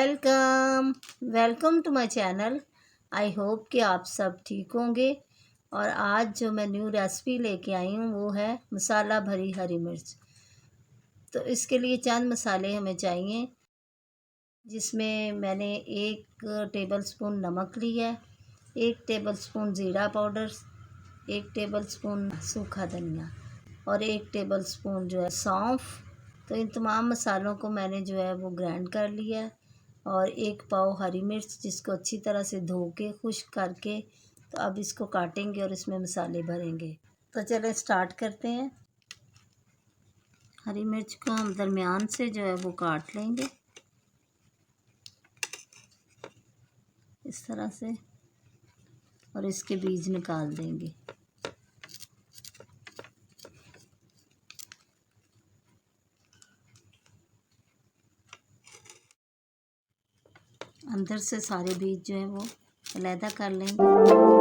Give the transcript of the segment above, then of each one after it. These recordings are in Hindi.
Welcome welcome to my channel. I hope कि आप सब ठीक होंगे। और आज जो मैं न्यू रेसिपी लेके आई हूँ वो है मसाला भरी हरी मिर्च। तो इसके लिए चंद मसाले हमें चाहिए, जिसमें मैंने 1 टेबलस्पून नमक लिया है, 1 टेबलस्पून ज़ीरा पाउडर, 1 टेबलस्पून सूखा धनिया और 1 टेबलस्पून जो है सौंफ। तो इन तमाम मसालों को मैंने जो है वो ग्राइंड कर लिया है। और 1 पाव हरी मिर्च, जिसको अच्छी तरह से धो के खुश्क करके तो अब इसको काटेंगे और इसमें मसाले भरेंगे। तो चलें स्टार्ट करते हैं। हरी मिर्च को हम दरमियान से जो है वो काट लेंगे इस तरह से, और इसके बीज निकाल देंगे। अंदर से सारे बीज जो है वो अलहदा कर लेंगे।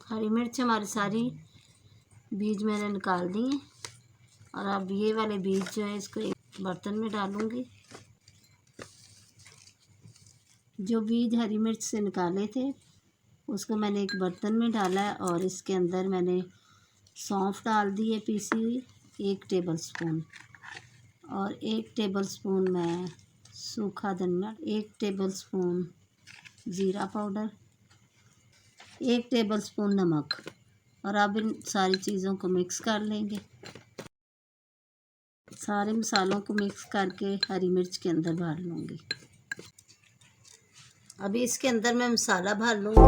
हरी मिर्च हमारी सारी बीज मैंने निकाल दी हैं। और अब ये वाले बीज जो है इसको एक बर्तन में डालूंगी। जो बीज हरी मिर्च से निकाले थे उसको मैंने एक बर्तन में डाला है, और इसके अंदर मैंने सौंफ डाल दी है पीसी हुई 1 टेबलस्पून, और 1 टेबलस्पून मैं सूखा धनिया, 1 टेबलस्पून ज़ीरा पाउडर, 1 टेबलस्पून नमक। और अब इन सारी चीज़ों को मिक्स कर लेंगे। सारे मसालों को मिक्स करके हरी मिर्च के अंदर भर लूँगी। अभी इसके अंदर मैं मसाला भर लूँगी।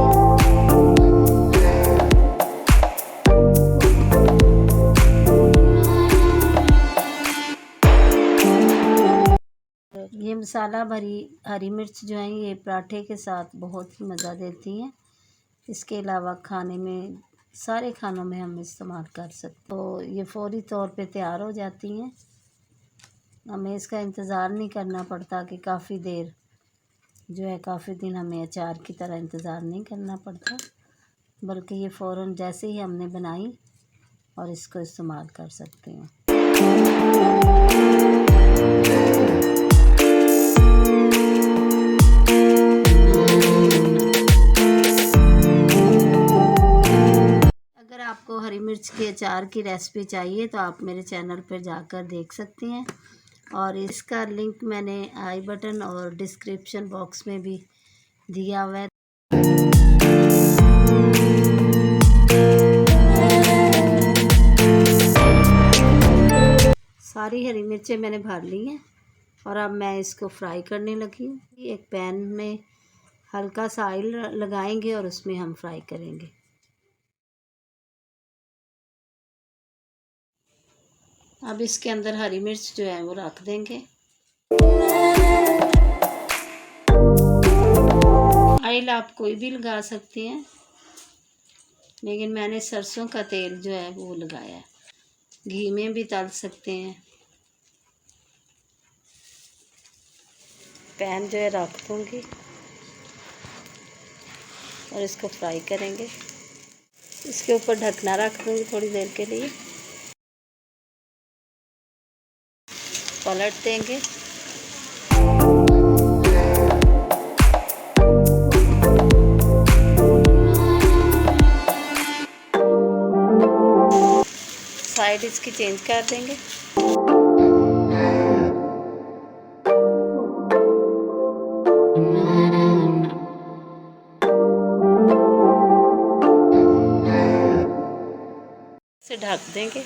ये मसाला भरी हरी मिर्च जो है ये पराठे के साथ बहुत ही मज़ा देती हैं। इसके अलावा खाने में, सारे खानों में हम इस्तेमाल कर सकते। तो ये फ़ौरी तौर पे तैयार हो जाती हैं। हमें इसका इंतज़ार नहीं करना पड़ता कि काफ़ी देर जो है, काफ़ी दिन हमें अचार की तरह इंतज़ार नहीं करना पड़ता, बल्कि ये फ़ौरन जैसे ही हमने बनाई और इसको इस्तेमाल कर सकते हैं। अगर आपको हरी मिर्च के अचार की रेसिपी चाहिए तो आप मेरे चैनल पर जाकर देख सकती हैं, और इसका लिंक मैंने आई बटन और डिस्क्रिप्शन बॉक्स में भी दिया हुआ है। सारी हरी मिर्चें मैंने भर ली हैं, और अब मैं इसको फ्राई करने लगी हूँ। एक पैन में हल्का सा ऑयल लगाएंगे और उसमें हम फ्राई करेंगे। अब इसके अंदर हरी मिर्च जो है वो रख देंगे। ऑयल आप कोई भी लगा सकते हैं, लेकिन मैंने सरसों का तेल जो है वो लगाया है। घी में भी तल सकते हैं। पैन जो है रख दूँगी और इसको फ्राई करेंगे। इसके ऊपर ढकना रख दूँगी थोड़ी देर के लिए, पलट देंगे। साइड इसकी चेंज कर देंगे। इसे ढक देंगे।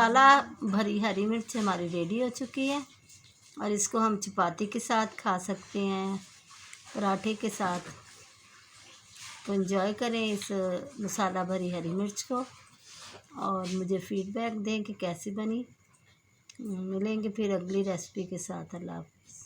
मसाला भरी हरी मिर्च हमारी रेडी हो चुकी है और इसको हम चपाती के साथ खा सकते हैं, पराठे के साथ। तो एंजॉय करें इस मसाला भरी हरी मिर्च को और मुझे फीडबैक दें कि कैसी बनी। मिलेंगे फिर अगली रेसिपी के साथ। अल्लाह हाफ़िज़।